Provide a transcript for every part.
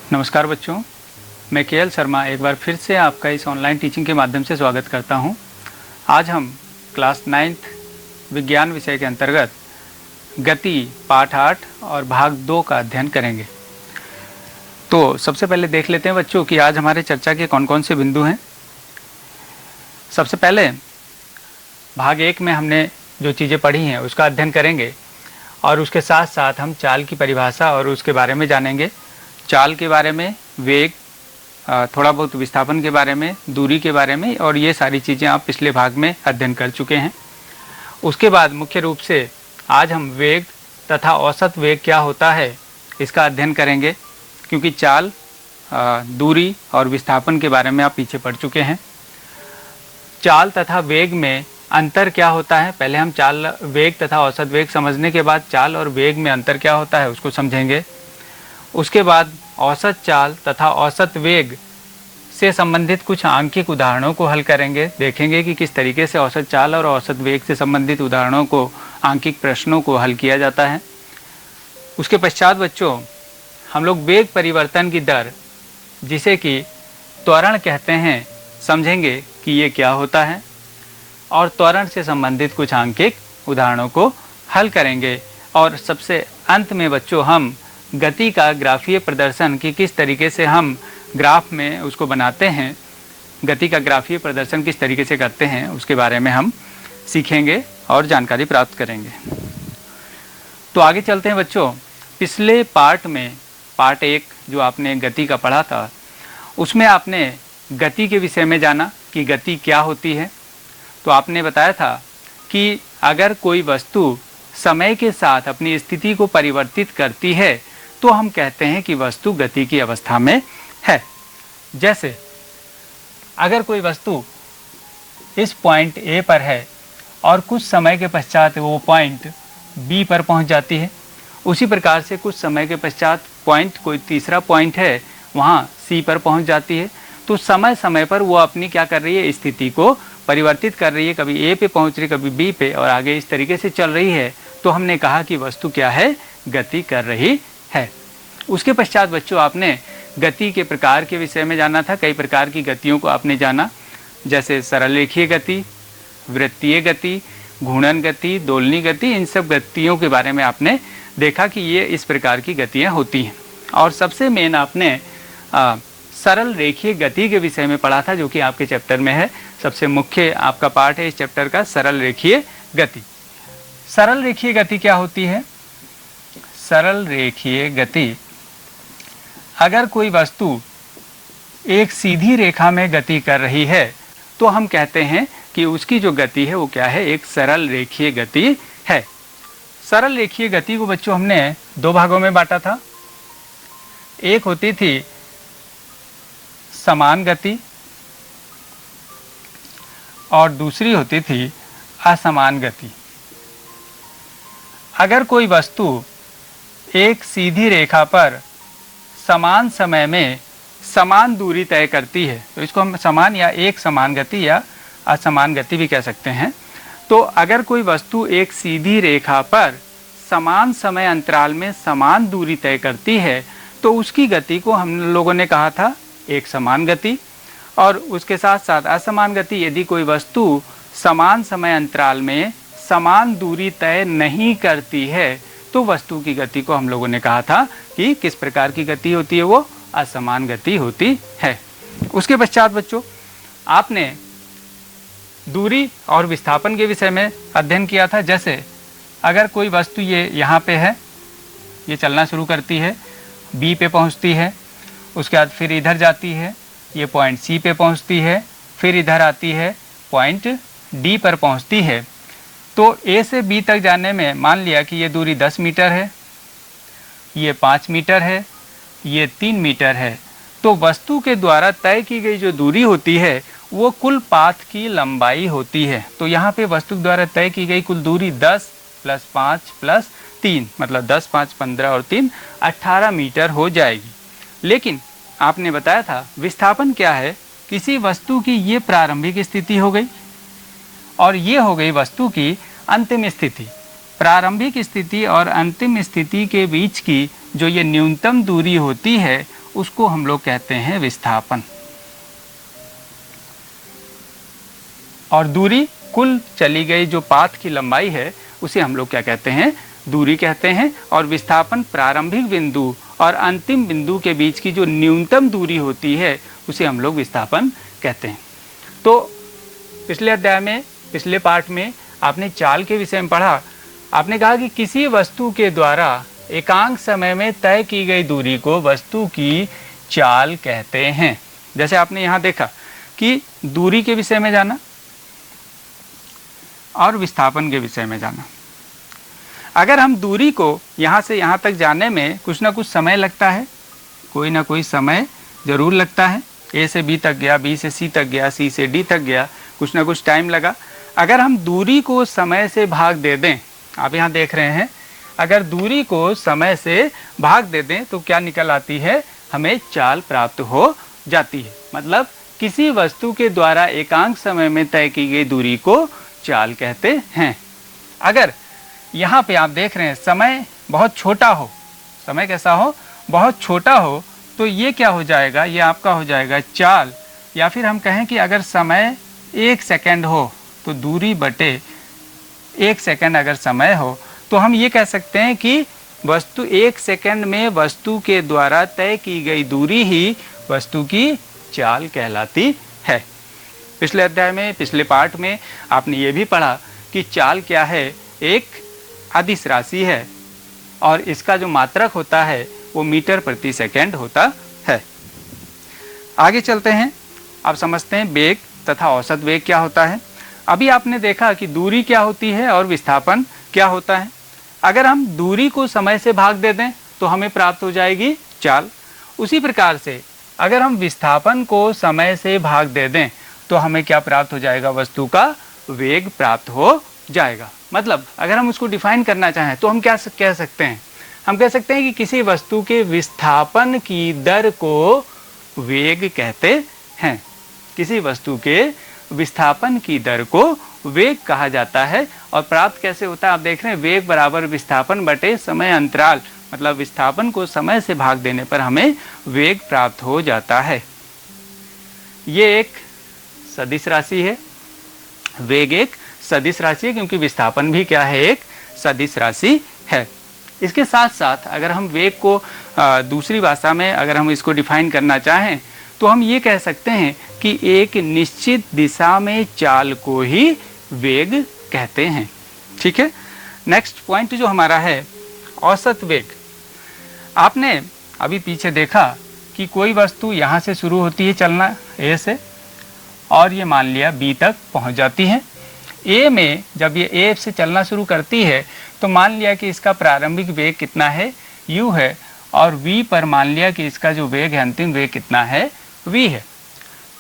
नमस्कार बच्चों, मैं केएल शर्मा एक बार फिर से आपका इस ऑनलाइन टीचिंग के माध्यम से स्वागत करता हूं। आज हम क्लास 9th विज्ञान विषय के अंतर्गत गति पाठ 8 और भाग 2 का अध्ययन करेंगे। तो सबसे पहले देख लेते हैं बच्चों कि आज हमारे चर्चा के कौन कौन से बिंदु हैं। सबसे पहले भाग 1 में हमने जो चीज़ें पढ़ी हैं उसका अध्ययन करेंगे और उसके साथ साथ हम चाल की परिभाषा और उसके बारे में जानेंगे। चाल के बारे में, वेग, थोड़ा बहुत विस्थापन के बारे में, दूरी के बारे में, और ये सारी चीज़ें आप पिछले भाग में अध्ययन कर चुके हैं। उसके बाद मुख्य रूप से आज हम वेग तथा औसत वेग क्या होता है इसका अध्ययन करेंगे, क्योंकि चाल, दूरी और विस्थापन के बारे में आप पीछे पढ़ चुके हैं। चाल तथा वेग में अंतर क्या होता है, पहले हम चाल, वेग तथा औसत वेग समझने के बाद चाल और वेग में अंतर क्या होता है उसको समझेंगे। उसके बाद औसत चाल तथा औसत वेग से संबंधित कुछ आंकिक उदाहरणों को हल करेंगे। देखेंगे कि किस तरीके से औसत चाल और औसत वेग से संबंधित उदाहरणों को, आंकिक प्रश्नों को हल किया जाता है। उसके पश्चात बच्चों हम लोग वेग परिवर्तन की दर, जिसे कि त्वरण कहते हैं, समझेंगे कि ये क्या होता है और त्वरण से संबंधित कुछ आंकिक उदाहरणों को हल करेंगे। और सबसे अंत में बच्चों हम गति का ग्राफीय प्रदर्शन की किस तरीके से हम ग्राफ में उसको बनाते हैं, गति का ग्राफीय प्रदर्शन किस तरीके से करते हैं उसके बारे में हम सीखेंगे और जानकारी प्राप्त करेंगे। तो आगे चलते हैं बच्चों। पिछले पार्ट में, पार्ट 1 जो आपने गति का पढ़ा था, उसमें आपने गति के विषय में जाना कि गति क्या होती है। तो आपने बताया था कि अगर कोई वस्तु समय के साथ अपनी स्थिति को परिवर्तित करती है तो हम कहते हैं कि वस्तु गति की अवस्था में है। जैसे अगर कोई वस्तु इस पॉइंट ए पर है और कुछ समय के पश्चात वो पॉइंट बी पर पहुंच जाती है, उसी प्रकार से कुछ समय के पश्चात पॉइंट, कोई तीसरा पॉइंट है वहां सी पर पहुंच जाती है, तो समय समय पर वो अपनी क्या कर रही है, स्थिति को परिवर्तित कर रही है। कभी ए पे पहुंच रही, कभी बी पे, और आगे इस तरीके से चल रही है। तो हमने कहा कि वस्तु क्या है, गति कर रही है। उसके पश्चात बच्चों आपने गति के प्रकार के विषय में जाना था। कई प्रकार की गतियों को आपने जाना, जैसे सरल रेखीय गति, वृत्तीय गति, घूर्णन गति, दोलनी गति। इन सब गतियों के बारे में आपने देखा कि ये इस प्रकार की गतियाँ होती हैं। और सबसे मेन आपने सरल रेखीय गति के विषय में पढ़ा था, जो कि आपके चैप्टर में है। सबसे मुख्य आपका पार्ट है इस चैप्टर का, सरल रेखीय गति। सरल रेखीय गति क्या होती है? सरल रेखीय गति, अगर कोई वस्तु एक सीधी रेखा में गति कर रही है तो हम कहते हैं कि उसकी जो गति है वो क्या है, एक सरल रेखीय गति है। सरल रेखीय गति को बच्चों हमने 2 भागों में बांटा था। एक होती थी समान गति और दूसरी होती थी असमान गति। अगर कोई वस्तु एक सीधी रेखा पर समान समय में समान दूरी तय करती है तो इसको हम समान या एक समान गति या असमान गति भी कह सकते हैं। तो अगर कोई वस्तु एक सीधी रेखा पर समान समय अंतराल में समान दूरी तय करती है तो उसकी गति को हम लोगों ने कहा था एक समान गति। और उसके साथ साथ असमान गति, यदि कोई वस्तु समान समय अंतराल में समान दूरी तय नहीं करती है तो वस्तु की गति को हम लोगों ने कहा था कि किस प्रकार की गति होती है, वो असमान गति होती है। उसके पश्चात बच्चों आपने दूरी और विस्थापन के विषय में अध्ययन किया था। जैसे अगर कोई वस्तु ये यहाँ पे है, ये चलना शुरू करती है, बी पे पहुँचती है, उसके बाद फिर इधर जाती है, ये पॉइंट सी पे पहुँचती है, फिर इधर आती है, पॉइंट डी पर पहुँचती है। तो ए से बी तक जाने में मान लिया कि ये दूरी 10 मीटर है, ये 5 मीटर है, ये 3 मीटर है। तो वस्तु के द्वारा तय की गई जो दूरी होती है वो कुल पाथ की लंबाई होती है। तो यहाँ पे वस्तु द्वारा तय की गई कुल दूरी 10 + 5 + 3, मतलब 10, 5, 15 और 3 18 मीटर हो जाएगी। लेकिन आपने बताया था विस्थापन क्या है, किसी वस्तु की ये प्रारंभिक स्थिति हो गई और ये हो गई वस्तु की अंतिम स्थिति। प्रारंभिक स्थिति और अंतिम स्थिति के बीच की जो ये न्यूनतम दूरी होती है उसको हम लोग कहते हैं विस्थापन। और दूरी कुल चली गई जो पाथ की लंबाई है उसे हम लोग क्या कहते हैं, दूरी कहते हैं। और विस्थापन प्रारंभिक बिंदु और अंतिम बिंदु के बीच की जो न्यूनतम दूरी होती है उसे हम लोग विस्थापन कहते हैं। तो पिछले अध्याय में, पिछले पाठ में आपने चाल के विषय में पढ़ा। आपने कहा कि किसी वस्तु के द्वारा एकांक समय में तय की गई दूरी को वस्तु की चाल कहते हैं। जैसे आपने यहाँ देखा कि दूरी के विषय में जाना और विस्थापन के विषय में जाना। अगर हम दूरी को यहाँ से यहाँ तक जाने में कुछ ना कुछ समय लगता है, कोई ना कोई समय ज़रूर लगता है। ए से बी तक गया, बी से सी तक गया, सी से डी तक गया, कुछ ना कुछ टाइम लगा। अगर हम दूरी को समय से भाग दे दें, आप यहाँ देख रहे हैं, अगर दूरी को समय से भाग दे दें तो क्या निकल आती है, हमें चाल प्राप्त हो जाती है। मतलब किसी वस्तु के द्वारा एकांक समय में तय की गई दूरी को चाल कहते हैं। अगर यहाँ पे आप देख रहे हैं समय बहुत छोटा हो, समय कैसा हो, बहुत छोटा हो, तो ये क्या हो जाएगा, ये आपका हो जाएगा चाल। या फिर हम कहें कि अगर समय 1 सेकंड हो तो दूरी बटे 1 सेकंड अगर समय हो तो हम ये कह सकते हैं कि वस्तु 1 सेकंड में वस्तु के द्वारा तय की गई दूरी ही वस्तु की चाल कहलाती है। पिछले अध्याय में, पिछले पाठ में आपने ये भी पढ़ा कि चाल क्या है, एक अदिश राशि है और इसका जो मात्रक होता है वो मीटर प्रति सेकंड होता है। आगे चलते हैं, अब समझते हैं वेग तथा औसत वेग क्या होता है। अभी आपने देखा कि दूरी क्या होती है और विस्थापन क्या होता है। अगर हम दूरी को समय से भाग दे दें तो हमें प्राप्त हो जाएगी चाल। उसी प्रकार से अगर हम विस्थापन को समय से भाग दे दें तो हमें क्या प्राप्त हो जाएगा, वस्तु का वेग प्राप्त हो जाएगा। मतलब अगर हम उसको डिफाइन करना चाहें तो हम क्या कह सकते हैं, हम कह सकते हैं कि किसी वस्तु के विस्थापन की दर को वेग कहते हैं। किसी वस्तु के विस्थापन की दर को वेग कहा जाता है। और प्राप्त कैसे होता है, आप देख रहे हैं, वेग बराबर विस्थापन बटे समय अंतराल। मतलब विस्थापन को समय से भाग देने पर हमें वेग प्राप्त हो जाता है। ये एक सदिश राशि है, वेग एक सदिश राशि है, क्योंकि विस्थापन भी क्या है, एक सदिश राशि है। इसके साथ साथ अगर हम वेग को दूसरी भाषा में अगर हम इसको डिफाइन करना चाहें तो हम ये कह सकते हैं कि एक निश्चित दिशा में चाल को ही वेग कहते हैं। ठीक है, नेक्स्ट पॉइंट जो हमारा है औसत वेग। आपने अभी पीछे देखा कि कोई वस्तु यहाँ से शुरू होती है चलना ए से, और ये मान लिया बी तक पहुँच जाती है। ए में जब ये ए से चलना शुरू करती है तो मान लिया कि इसका प्रारंभिक वेग कितना है, u है, और v पर मान लिया कि इसका जो वेग है, अंतिम वेग कितना है, v है।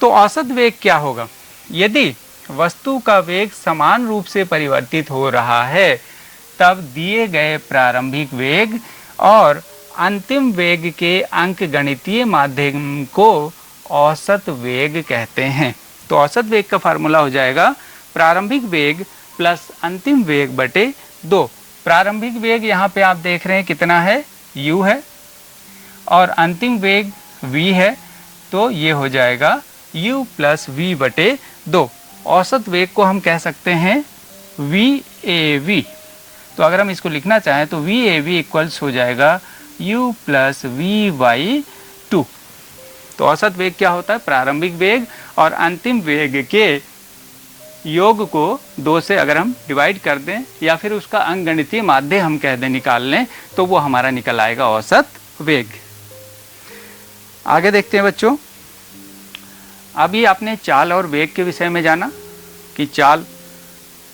तो औसत वेग क्या होगा, यदि वस्तु का वेग समान रूप से परिवर्तित हो रहा है तब दिए गए प्रारंभिक वेग और अंतिम वेग के अंकगणितीय माध्यम को औसत वेग कहते हैं। तो औसत वेग का फार्मूला हो जाएगा प्रारंभिक वेग प्लस अंतिम वेग बटे 2। प्रारंभिक वेग यहाँ पे आप देख रहे हैं कितना है, u है, और अंतिम वेग v है, तो ये हो जाएगा u प्लस v बटे 2। औसत वेग को हम कह सकते हैं VAV। तो अगर हम इसको लिखना चाहें तो VAV इक्वल्स हो जाएगा u प्लस v/2। तो औसत वेग क्या होता है, प्रारंभिक वेग और अंतिम वेग के योग को 2 से अगर हम डिवाइड कर दें या फिर उसका अंकगणितीय माध्य हम कह दें निकाल लें तो वो हमारा निकल आएगा औसत वेग। आगे देखते हैं बच्चों, अभी आपने चाल और वेग के विषय में जाना कि चाल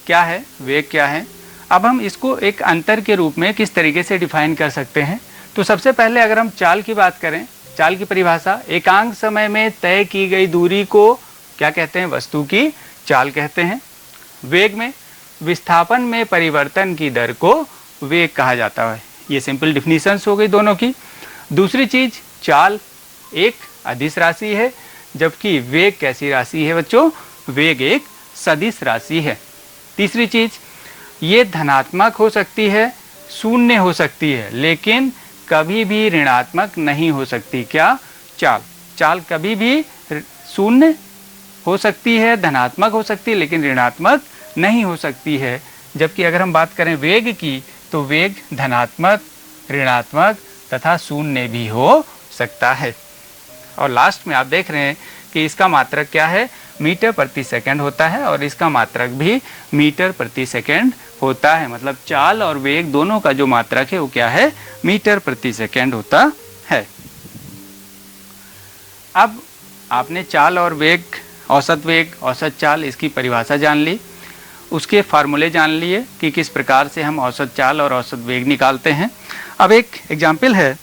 क्या है, वेग क्या है। अब हम इसको एक अंतर के रूप में किस तरीके से डिफाइन कर सकते हैं। तो सबसे पहले अगर हम चाल की बात करें, चाल की परिभाषा, एकांक समय में तय की गई दूरी को क्या कहते हैं, वस्तु की चाल कहते हैं। वेग में विस्थापन में परिवर्तन की दर को वेग कहा जाता है। ये सिंपल डिफिनीशंस हो गई दोनों की। दूसरी चीज, चाल एक अदिश राशि है, जबकि वेग कैसी राशि है बच्चों, वेग एक सदिश राशि है। तीसरी चीज, ये धनात्मक हो सकती है, शून्य हो सकती है, लेकिन कभी भी ऋणात्मक नहीं हो सकती। क्या, चाल। चाल कभी भी शून्य हो सकती है, धनात्मक हो सकती है, लेकिन ऋणात्मक नहीं हो सकती है। जबकि अगर हम बात करें वेग की, तो वेग धनात्मक, ऋणात्मक तथा शून्य भी हो सकता है। और लास्ट में आप देख रहे हैं कि इसका मात्रक क्या है, मीटर प्रति सेकंड होता है, और इसका मात्रक भी मीटर प्रति सेकंड होता है। मतलब चाल और वेग दोनों का जो मात्रक है वो क्या है, मीटर प्रति सेकंड होता है। अब आपने चाल और वेग, औसत वेग, औसत चाल, इसकी परिभाषा जान ली, उसके फार्मूले जान लिए कि किस प्रकार से हम औसत चाल और औसत वेग निकालते हैं। अब एक एग्जाम्पल है,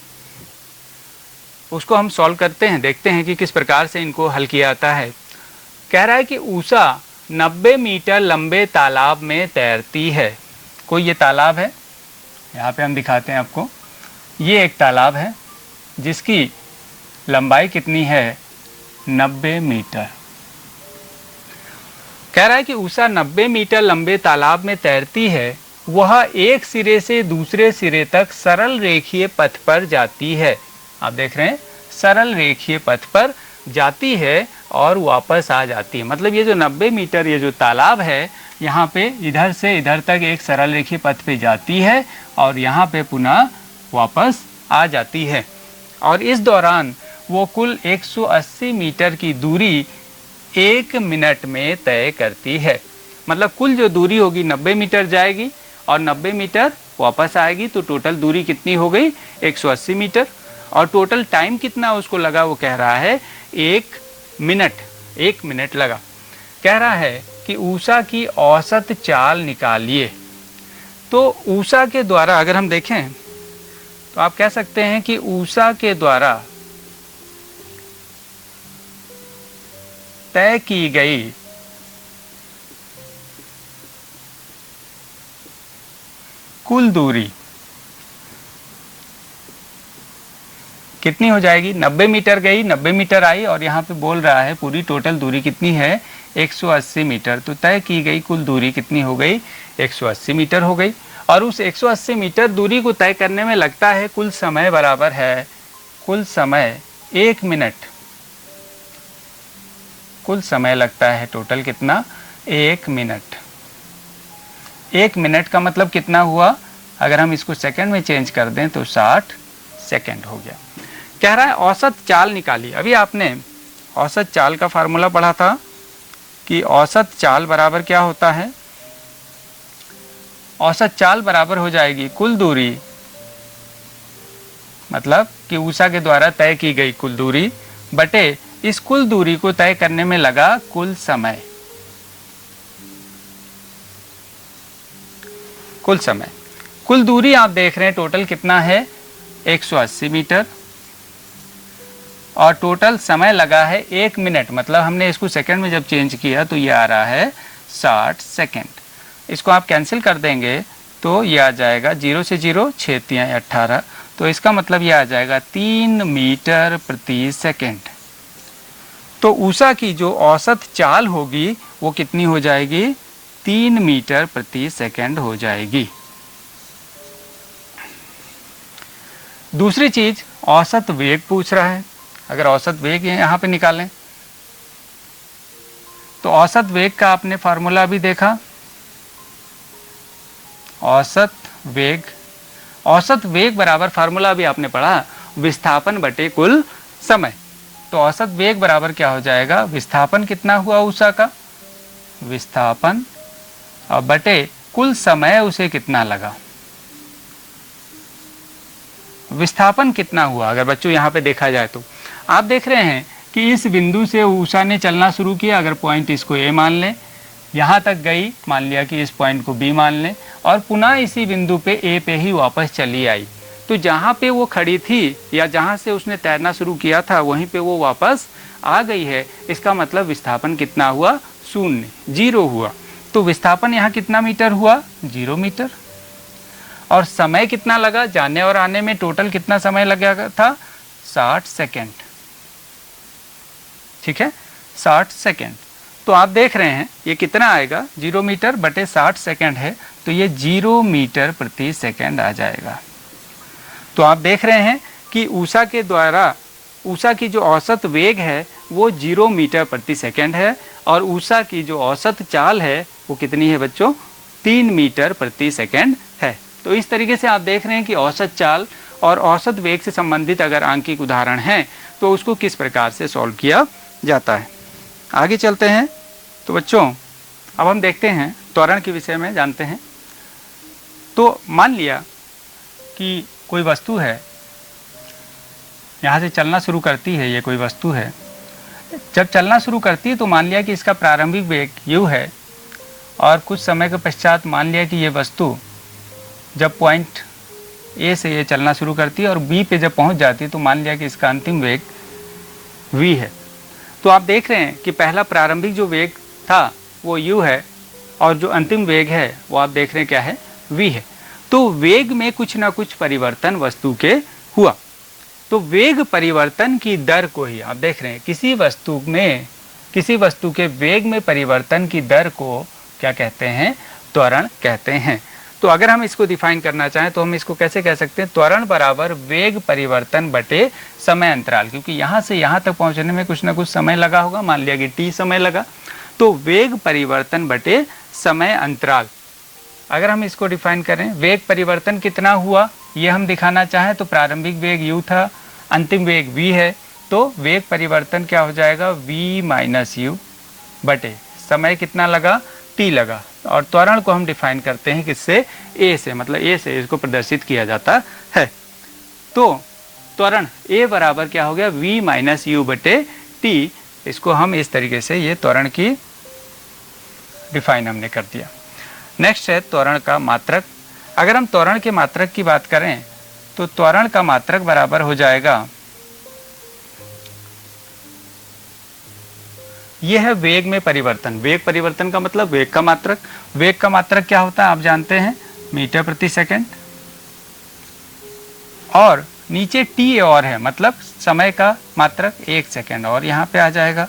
उसको हम सॉल्व करते हैं, देखते हैं कि किस प्रकार से इनको हल किया जाता है। कह रहा है कि ऊषा 90 मीटर लंबे तालाब में तैरती है। कोई ये तालाब है, यहाँ पे हम दिखाते हैं आपको। ये एक तालाब है जिसकी लंबाई कितनी है, 90 मीटर। कह रहा है कि ऊषा 90 मीटर लंबे तालाब में तैरती है। वह एक सिरे से दूसरे सिरे तक सरल रेखीय पथ पर जाती है। आप देख रहे हैं, सरल रेखीय पथ पर जाती है और वापस आ जाती है। मतलब ये जो 90 मीटर ये जो तालाब है, यहाँ पे इधर से इधर तक एक सरल रेखीय पथ पे जाती है और यहाँ पे पुनः वापस आ जाती है। और इस दौरान वो कुल 180 मीटर की दूरी 1 मिनट में तय करती है। मतलब कुल जो दूरी होगी 90 मीटर जाएगी और 90 मीटर वापस आएगी, तो टोटल दूरी कितनी हो गई, 180 मीटर। और टोटल टाइम कितना उसको लगा, वो कह रहा है 1 मिनट, 1 मिनट लगा। कह रहा है कि ऊषा की औसत चाल निकालिए। तो ऊषा के द्वारा अगर हम देखें तो आप कह सकते हैं कि ऊषा के द्वारा तय की गई कुल दूरी कितनी हो जाएगी, 90 मीटर गई, 90 मीटर आई, और यहाँ पे बोल रहा है पूरी टोटल दूरी कितनी है, 180 मीटर। तो तय की गई कुल दूरी कितनी हो गई, 180 मीटर हो गई। और उस 180 मीटर दूरी को तय करने में लगता है कुल समय बराबर है, कुल समय 1 मिनट। कुल समय लगता है टोटल कितना, 1 मिनट। 1 मिनट का मतलब कितना हुआ, अगर हम इसको सेकंड में चेंज कर दें तो 60 सेकंड हो गया। कह रहा है औसत चाल निकाली। अभी आपने औसत चाल का फार्मूला पढ़ा था कि औसत चाल बराबर क्या होता है, औसत चाल बराबर हो जाएगी कुल दूरी, मतलब कि ऊषा के द्वारा तय की गई कुल दूरी बटे इस कुल दूरी को तय करने में लगा कुल समय। कुल समय, कुल दूरी आप देख रहे हैं टोटल कितना है, 180 मीटर, और टोटल समय लगा है 1 मिनट। मतलब हमने इसको सेकंड में जब चेंज किया तो ये आ रहा है 60 सेकंड। इसको आप कैंसिल कर देंगे तो ये आ जाएगा 0 से 0, 6 तियां 18, तो इसका मतलब ये आ जाएगा 3 मीटर प्रति सेकंड। तो ऊषा की जो औसत चाल होगी वो कितनी हो जाएगी, 3 मीटर प्रति सेकंड हो जाएगी। दूसरी चीज, औसत वेग पूछ रहा है। अगर औसत वेग यहाँ पे निकालें तो औसत वेग का आपने फार्मूला भी देखा, औसत वेग बराबर फार्मूला भी आपने पढ़ा, विस्थापन बटे कुल समय। तो औसत वेग बराबर क्या हो जाएगा, विस्थापन कितना हुआ ऊषा का, विस्थापन, और बटे कुल समय उसे कितना लगा। विस्थापन कितना हुआ अगर बच्चों यहाँ पे देखा जाए तो आप देख रहे हैं कि इस बिंदु से ऊषा ने चलना शुरू किया। अगर पॉइंट इसको ए मान लें, यहाँ तक गई, मान लिया कि इस पॉइंट को बी मान लें, और पुनः इसी बिंदु पे ए पे ही वापस चली आई। तो जहाँ पे वो खड़ी थी या जहाँ से उसने तैरना शुरू किया था वहीं पे वो वापस आ गई है। इसका मतलब विस्थापन कितना हुआ, 0, 0 हुआ। तो विस्थापन यहाँ कितना मीटर हुआ, 0 मीटर। और समय कितना लगा, जाने और आने में टोटल कितना समय लगा था, 60 सेकेंड। ठीक है, 60 सेकेंड। तो आप देख रहे हैं ये कितना आएगा, 0 मीटर बटे 60 सेकेंड है, तो ये 0 मीटर प्रति सेकेंड आ जाएगा। तो आप देख रहे हैं कि ऊषा के द्वारा उषा की जो औसत वेग है वो 0 मीटर प्रति सेकंड है और उषा की जो औसत चाल है वो कितनी है बच्चों, 3 मीटर प्रति सेकंड है। तो इस तरीके से आप देख रहे हैं कि औसत चाल और औसत वेग से संबंधित अगर आंकिक उदाहरण है तो उसको किस प्रकार से सॉल्व किया जाता है। आगे चलते हैं। तो बच्चों अब हम देखते हैं त्वरण के विषय में जानते हैं। तो मान लिया कि कोई वस्तु है, यहाँ से चलना शुरू करती है, ये कोई वस्तु है। जब चलना शुरू करती है तो मान लिया कि इसका प्रारंभिक वेग u है और कुछ समय के पश्चात मान लिया कि ये वस्तु जब पॉइंट ए से ये चलना शुरू करती है और बी पे जब पहुँच जाती है तो मान लिया कि इसका अंतिम वेग v है। तो आप देख रहे हैं कि पहला प्रारंभिक जो वेग था वो u है और जो अंतिम वेग है वो आप देख रहे हैं क्या है, v है। तो वेग में कुछ ना कुछ परिवर्तन वस्तु के हुआ। तो वेग परिवर्तन की दर को ही आप देख रहे हैं, किसी वस्तु के वेग में परिवर्तन की दर को क्या कहते हैं, त्वरण कहते हैं। तो अगर हम इसको डिफाइन करना चाहें तो हम इसको कैसे कह सकते हैं, त्वरण बराबर वेग परिवर्तन बटे समय अंतराल, क्योंकि यहाँ से यहाँ तक पहुँचने में कुछ ना कुछ समय लगा होगा, मान लिया कि t समय लगा। तो वेग परिवर्तन बटे समय अंतराल, अगर हम इसको डिफाइन करें, वेग परिवर्तन कितना हुआ ये हम दिखाना चाहें तो प्रारंभिक वेग u था, अंतिम वेग v है, तो वेग परिवर्तन क्या हो जाएगा, v माइनस u बटे समय कितना लगा, t लगा। और त्वरण को हम डिफाइन करते हैं किससे, a से, मतलब a से इसको प्रदर्शित किया जाता है। तो त्वरण a बराबर क्या हो गया, v माइनस u बटे t। इसको हम इस तरीके से, ये त्वरण की डिफाइन हमने कर दिया। नेक्स्ट है त्वरण का मात्रक। अगर हम त्वरण के मात्रक की बात करें तो त्वरण का मात्रक बराबर हो जाएगा, यह है वेग में परिवर्तन। वेग परिवर्तन का मतलब वेग का मात्रक। वेग का मात्रक क्या होता है आप जानते हैं, मीटर प्रति सेकंड, और नीचे t और है, मतलब समय का मात्रक 1 सेकंड, और यहाँ पे आ जाएगा।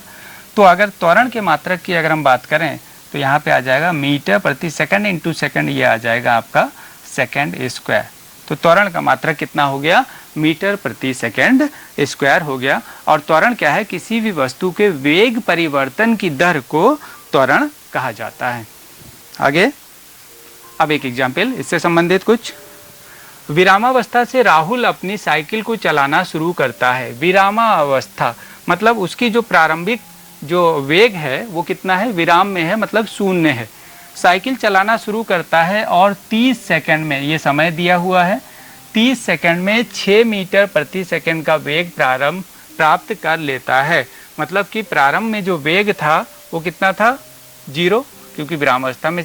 तो अगर त्वरण के मात्रक की अगर हम बात करें तो यहाँ पे आ जाएगा मीटर प्रति सेकंड इंटू सेकंड, ये आ जाएगा आपका सेकंड स्क्वायर। तो त्वरण का मात्रक कितना हो गया, मीटर प्रति सेकंड स्क्वायर हो गया। और त्वरण क्या है, किसी भी वस्तु के वेग परिवर्तन की दर को त्वरण कहा जाता है। आगे अब एक एग्जाम्पल इससे संबंधित कुछ। विरामावस्था से राहुल अपनी साइकिल को चलाना शुरू करता है। विरामावस्था मतलब उसकी जो प्रारंभिक जो वेग है वो कितना है, विराम में है, मतलब शून्य है। साइकिल चलाना शुरू करता है और 30 सेकंड में, ये समय दिया हुआ है, 30 सेकंड में 6 मीटर प्रति सेकंड का वेग प्राप्त कर लेता है। मतलब कि प्रारंभ में जो वेग था वो कितना था, 0, क्योंकि विरामावस्था में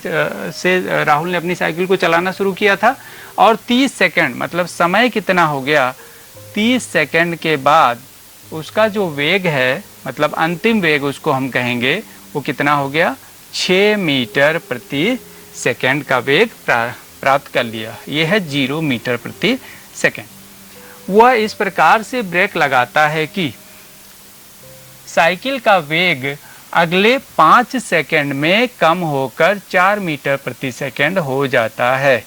से राहुल ने अपनी साइकिल को चलाना शुरू किया था। और 30 सेकंड मतलब समय कितना हो गया, 30 सेकंड के बाद उसका जो वेग है, मतलब अंतिम वेग उसको हम कहेंगे, वो कितना हो गया, 6 मीटर प्रति सेकंड का वेग प्राप्त कर लिया। ये है 0 मीटर प्रति सेकंड। वह इस प्रकार से ब्रेक लगाता है कि साइकिल का वेग अगले 5 सेकंड में कम होकर 4 मीटर प्रति सेकंड हो जाता है।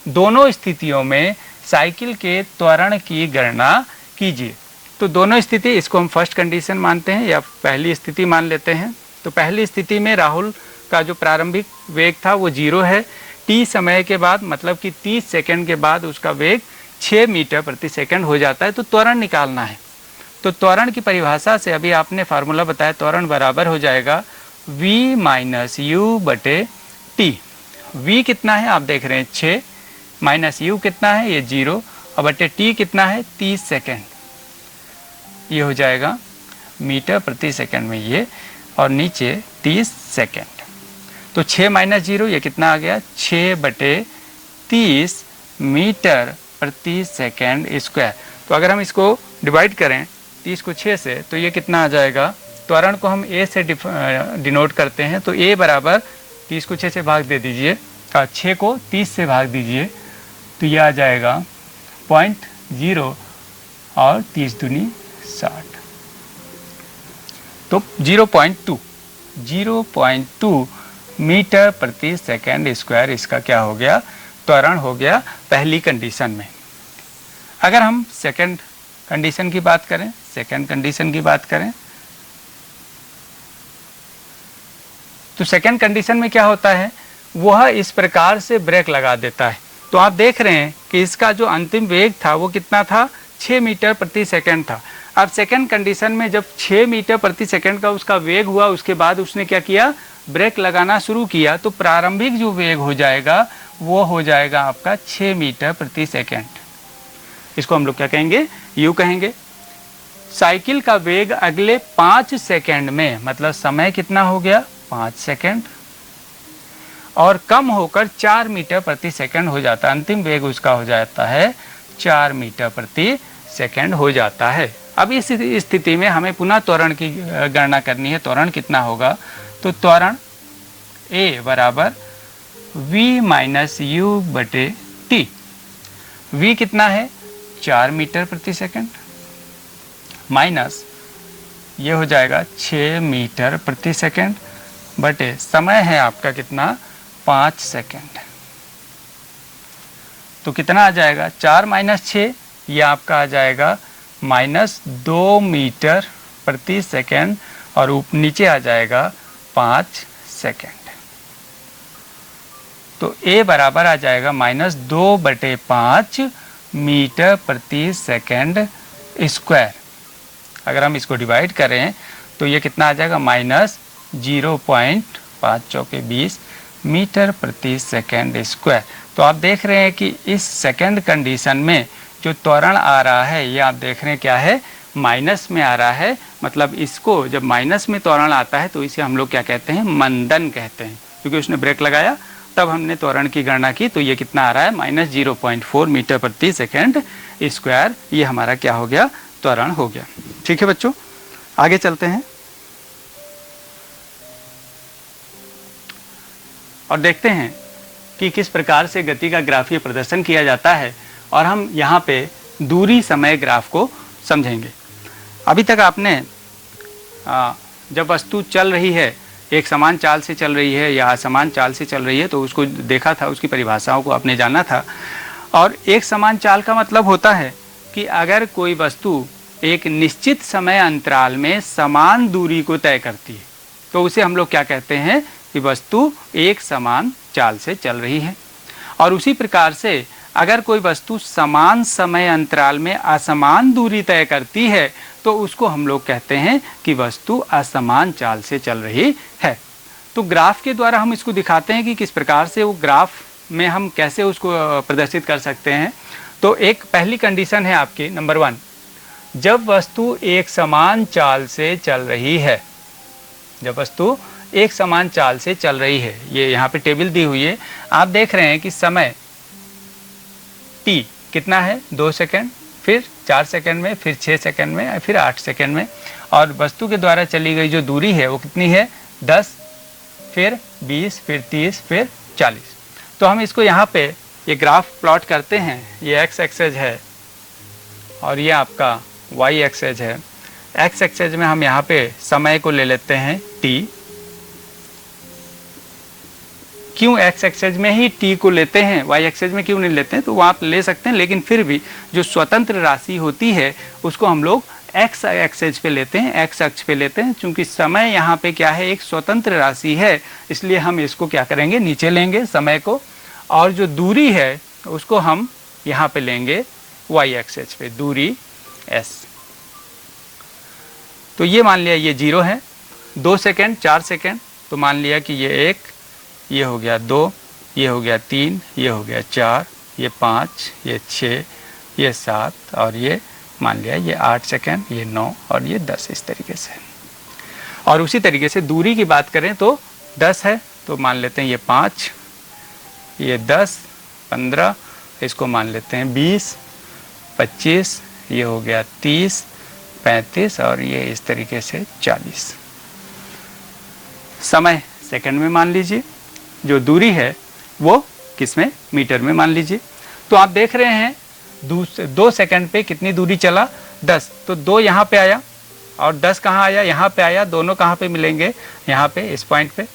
दोनों स्थितियों में साइकिल के त्वरण की गणना कीजिए। तो दोनों स्थिति, इसको हम फर्स्ट कंडीशन मानते हैं या पहली स्थिति मान लेते हैं। तो पहली स्थिति में राहुल का जो प्रारंभिक वेग था वो 0 है। t समय के बाद, मतलब कि 30 सेकंड के बाद उसका वेग 6 मीटर प्रति सेकंड हो जाता है। तो त्वरण निकालना है। तो त्वरण की परिभाषा से अभी आपने फार्मूला बताया, त्वरण बराबर हो जाएगा v माइनस u बटे t। v कितना है आप देख रहे हैं 6, माइनस u कितना है ये 0, और बटे t कितना है 30 सेकंड, ये हो जाएगा मीटर प्रति सेकंड में ये, और नीचे 30 सेकंड। तो 6 माइनस 0 ये कितना आ गया, 6 बटे 30 मीटर प्रति सेकंड स्क्वायर। तो अगर हम इसको डिवाइड करें 30 को 6 से तो ये कितना आ जाएगा, त्वरण को हम a से डिनोट करते हैं। तो a बराबर 30 को 6 से भाग दे दीजिए, 6 को 30 से भाग दीजिए, तो ये आ जाएगा 0.0 और 30 दूनी 60, तो 0.2 मीटर प्रति सेकंड स्क्वायर इसका क्या हो गया, त्वरण हो गया पहली कंडीशन में। अगर हम सेकंड कंडीशन की बात करें, सेकेंड कंडीशन की बात करें, तो सेकेंड कंडीशन में क्या होता है, वह इस प्रकार से ब्रेक लगा देता है। तो आप देख रहे हैं कि इसका जो अंतिम वेग था वो कितना था, 6 मीटर प्रति सेकंड था। अब सेकेंड कंडीशन में जब 6 मीटर प्रति सेकंड का उसका वेग हुआ, उसके बाद उसने क्या किया, ब्रेक लगाना शुरू किया, तो प्रारंभिक जो वेग हो जाएगा वो हो जाएगा आपका 6 मीटर प्रति सेकंड। इसको हम लोग क्या कहेंगे, यू कहेंगे। साइकिल का वेग अगले 5 सेकंड में, मतलब समय कितना हो गया, 5 सेकंड, और कम होकर 4 मीटर प्रति सेकंड हो जाता है। अंतिम वेग उसका हो जाता है 4 मीटर प्रति सेकंड हो जाता है। अब इस स्थिति में हमें पुनः त्वरण की गणना करनी है। त्वरण कितना होगा, तो त्वरण A बराबर V माइनस यू बटे टी। V कितना है, 4 मीटर प्रति सेकंड, माइनस ये हो जाएगा 6 मीटर प्रति सेकंड, बटे समय है आपका कितना, 5 सेकंड। तो कितना आ जाएगा, 4 माइनस 6, ये आपका आ जाएगा -2 मीटर प्रति सेकंड, और नीचे आ जाएगा 5 सेकंड। तो A बराबर आ जाएगा -2/5 मीटर प्रति सेकंड स्क्वायर। अगर हम इसको डिवाइड करें तो ये कितना आ जाएगा, -0.5×4=20 मीटर प्रति सेकंड स्क्वायर। तो आप देख रहे हैं कि इस सेकंड कंडीशन में जो त्वरण आ रहा है, ये आप देख रहे हैं क्या है, माइनस में आ रहा है। मतलब इसको जब माइनस में त्वरण आता है तो इसे हम लोग क्या कहते हैं, मंदन कहते हैं, क्योंकि उसने ब्रेक लगाया तब हमने त्वरण की गणना की। तो ये कितना आ रहा है, -0.4 मीटर प्रति सेकंड स्क्वायर। ये हमारा क्या हो गया, त्वरण हो गया। ठीक है बच्चों, आगे चलते हैं और देखते हैं कि किस प्रकार से गति का ग्राफीय प्रदर्शन किया जाता है, और हम यहाँ पे दूरी समय ग्राफ को समझेंगे। अभी तक आपने जब वस्तु चल रही है, एक समान चाल से चल रही है या असमान चाल से चल रही है, तो उसको देखा था, उसकी परिभाषाओं को आपने जाना था। और एक समान चाल का मतलब होता है कि अगर कोई वस्तु एक निश्चित समय अंतराल में समान दूरी को तय करती है तो उसे हम लोग क्या कहते हैं कि वस्तु एक समान चाल से चल रही है। और उसी प्रकार से अगर कोई वस्तु समान समय अंतराल में असमान दूरी तय करती है तो उसको हम लोग कहते हैं कि वस्तु असमान चाल से चल रही है। तो ग्राफ के द्वारा हम इसको दिखाते हैं कि किस प्रकार से वो ग्राफ में हम कैसे उसको प्रदर्शित कर सकते हैं। तो एक पहली कंडीशन है आपकी नंबर 1, जब वस्तु एक समान चाल से चल रही है, जब वस्तु एक समान चाल से चल रही है, ये यहाँ पे टेबल दी हुई है, आप देख रहे हैं कि समय t कितना है, 2 सेकंड, फिर 4 सेकंड में, फिर 6 सेकंड में, फिर 8 सेकंड में, और वस्तु के द्वारा चली गई जो दूरी है वो कितनी है, 10, फिर 20, फिर 30, फिर 40। तो हम इसको यहाँ पे ये ग्राफ प्लॉट करते हैं। ये x एक्सेस है और ये आपका y एक्सेस है। x एक्सेस में हम यहाँ पे समय को ले लेते हैं t। क्यों x एक्सेस में ही t को लेते हैं, y एक्सेस में क्यों नहीं लेते हैं, तो वो आप ले सकते हैं, लेकिन फिर भी जो स्वतंत्र राशि होती है उसको हम लोग x एक्सेस पे लेते हैं, x अक्ष पे लेते हैं। चूंकि समय यहाँ पे क्या है, एक स्वतंत्र राशि है, इसलिए हम इसको क्या करेंगे, नीचे लेंगे समय को, और जो दूरी है उसको हम यहाँ पे लेंगे y एक्सेस पे, दूरी s। तो ये मान लिया ये 0 है, 2 सेकेंड, 4 सेकेंड, तो मान लिया कि ये 1, ये हो गया 2, ये हो गया 3, ये हो गया 4, ये 5, ये 6, ये 7, और ये मान लिया ये 8 सेकेंड, ये 9 और ये 10, इस तरीके से। और उसी तरीके से दूरी की बात करें तो 10 है, तो मान लेते हैं ये 5, ये 10, 15, इसको मान लेते हैं 20, 25, ये हो गया 30, 35, और ये इस तरीके से 40। समय सेकंड में मान लीजिए, जो दूरी है वो किस में, मीटर में मान लीजिए। तो आप देख रहे हैं 2 सेकंड पे कितनी दूरी चला, 10, तो 2 यहाँ पे आया और 10 कहाँ आया, यहाँ पे आया। दोनों कहाँ पे मिलेंगे, यहाँ पे, इस पॉइंट पे।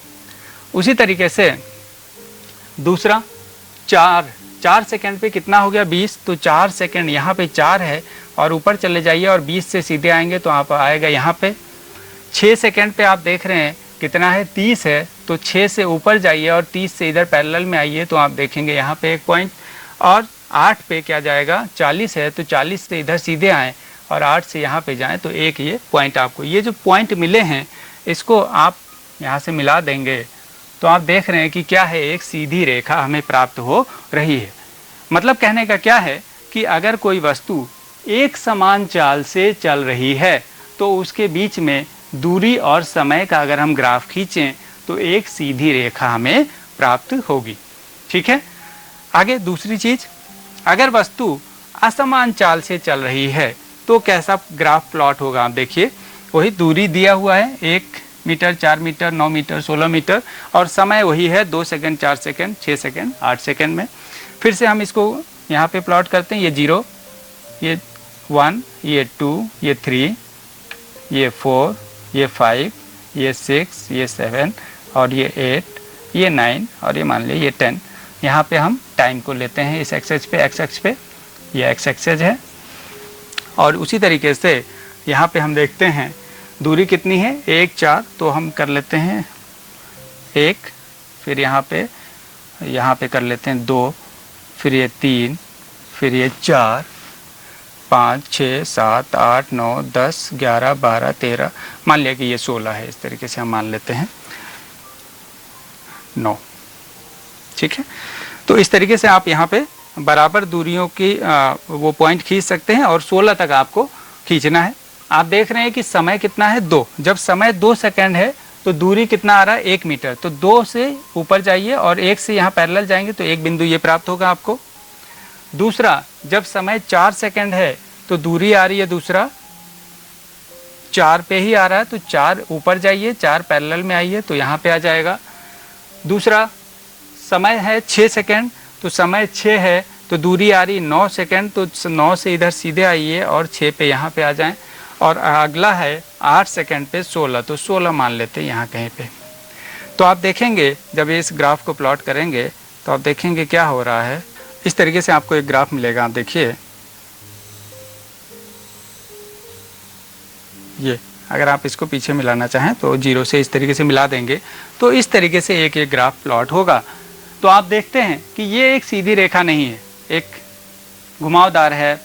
उसी तरीके से दूसरा 4 सेकंड पे कितना हो गया, 20, तो 4 सेकंड यहाँ पे 4 है और ऊपर चले जाइए और 20 से सीधे आएंगे तो आप आएगा यहाँ पे 6 सेकंड पे आप देख रहे हैं कितना है 30 है, तो 6 से ऊपर जाइए और 30 से इधर पैरेलल में आइए तो आप देखेंगे यहाँ पे 1 पॉइंट, और 8 पे क्या जाएगा 40 है, तो 40 से इधर सीधे आएँ और 8 से यहाँ पे जाएं तो एक ये पॉइंट आपको, ये जो पॉइंट मिले हैं इसको आप यहाँ से मिला देंगे तो आप देख रहे हैं कि क्या है, एक सीधी रेखा हमें प्राप्त हो रही है। मतलब कहने का क्या है कि अगर कोई वस्तु एक समान चाल से चल रही है तो उसके बीच में दूरी और समय का अगर हम ग्राफ खींचें तो एक सीधी रेखा हमें प्राप्त होगी। ठीक है, आगे दूसरी चीज़, अगर वस्तु असमान चाल से चल रही है तो कैसा ग्राफ प्लॉट होगा। आप देखिए वही दूरी दिया हुआ है 1 मीटर, 4 मीटर, 9 मीटर, 16 मीटर, और समय वही है 2 सेकंड, 4 सेकंड, 6 सेकंड, 8 सेकंड में। फिर से हम इसको यहाँ पे प्लॉट करते हैं, ये 0, ये 1, ये 2, ये 3, ये 4, ये 5, ये 6, ये 7 और ये 8, ये 9 और ये मान लीजिए ये 10। यहाँ पे हम टाइम को लेते हैं इस एक्सेस पे, एक्स एक्स पे, ये एक्स एक्सेस है। और उसी तरीके से यहाँ पे हम देखते हैं दूरी कितनी है 1, 4, तो हम कर लेते हैं 1, फिर यहाँ पे कर लेते हैं 2, फिर ये 3, फिर ये 4, 5, 6, 7, 8, 9, 10, 11, 12, 13, मान लिया कि ये 16 है, इस तरीके से हम मान लेते हैं 9। ठीक है, तो इस तरीके से आप यहाँ पे बराबर दूरियों की वो पॉइंट खींच सकते हैं और 16 तक आपको खींचना है। आप देख रहे हैं कि समय कितना है 2, जब समय 2 सेकंड है तो दूरी कितना आ रहा है 1 मीटर, तो 2 से ऊपर जाइए और 1 से यहाँ पैरेलल जाएंगे तो एक बिंदु ये प्राप्त होगा आपको। दूसरा, जब समय 4 सेकंड है तो दूरी आ रही है दूसरा 4 पे ही आ रहा है, तो 4 ऊपर जाइए, 4 पैरेलल में आइए तो यहाँ पे आ जाएगा। दूसरा, समय है 6 सेकंड, तो समय 6 है तो दूरी आ रही 9 सेकंड, तो 9 से इधर सीधे आइए और 6 पे यहाँ पे आ जाएं। और अगला है 8 सेकंड पे 16, तो 16 मान लेते हैं यहाँ कहीं पे। तो आप देखेंगे जब इस ग्राफ को प्लॉट करेंगे तो आप देखेंगे क्या हो रहा है, इस तरीके से आपको एक ग्राफ मिलेगा। आप देखिए ये, अगर आप इसको पीछे मिलाना चाहें तो 0 से इस तरीके से मिला देंगे तो इस तरीके से एक ग्राफ प्लॉट होगा। तो आप देखते हैं कि ये एक सीधी रेखा नहीं है, एक घुमावदार है,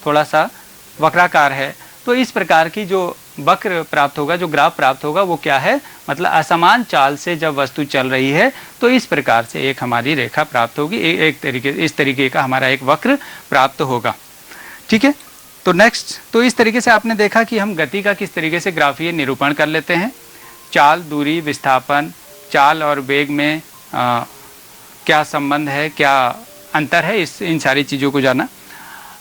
थोड़ा सा वक्राकार है। तो इस प्रकार की जो वक्र प्राप्त होगा, जो ग्राफ प्राप्त होगा वो क्या है, मतलब असमान चाल से जब वस्तु चल रही है तो इस प्रकार से एक हमारी रेखा प्राप्त होगी, इस तरीके का हमारा एक वक्र प्राप्त होगा। ठीक है, तो नेक्स्ट, तो इस तरीके से आपने देखा कि हम गति का किस तरीके से ग्राफीय निरूपण कर लेते हैं। चाल, दूरी, विस्थापन, चाल और वेग में क्या संबंध है, क्या अंतर है, इन सारी चीज़ों को जाना।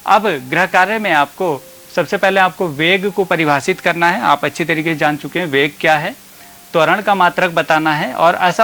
अब गृह कार्य में आपको सबसे पहले आपको वेग को परिभाषित करना है। आप अच्छी तरीके से जान चुके हैं वेग क्या है, त्वरण का मात्रक बताना है और असमान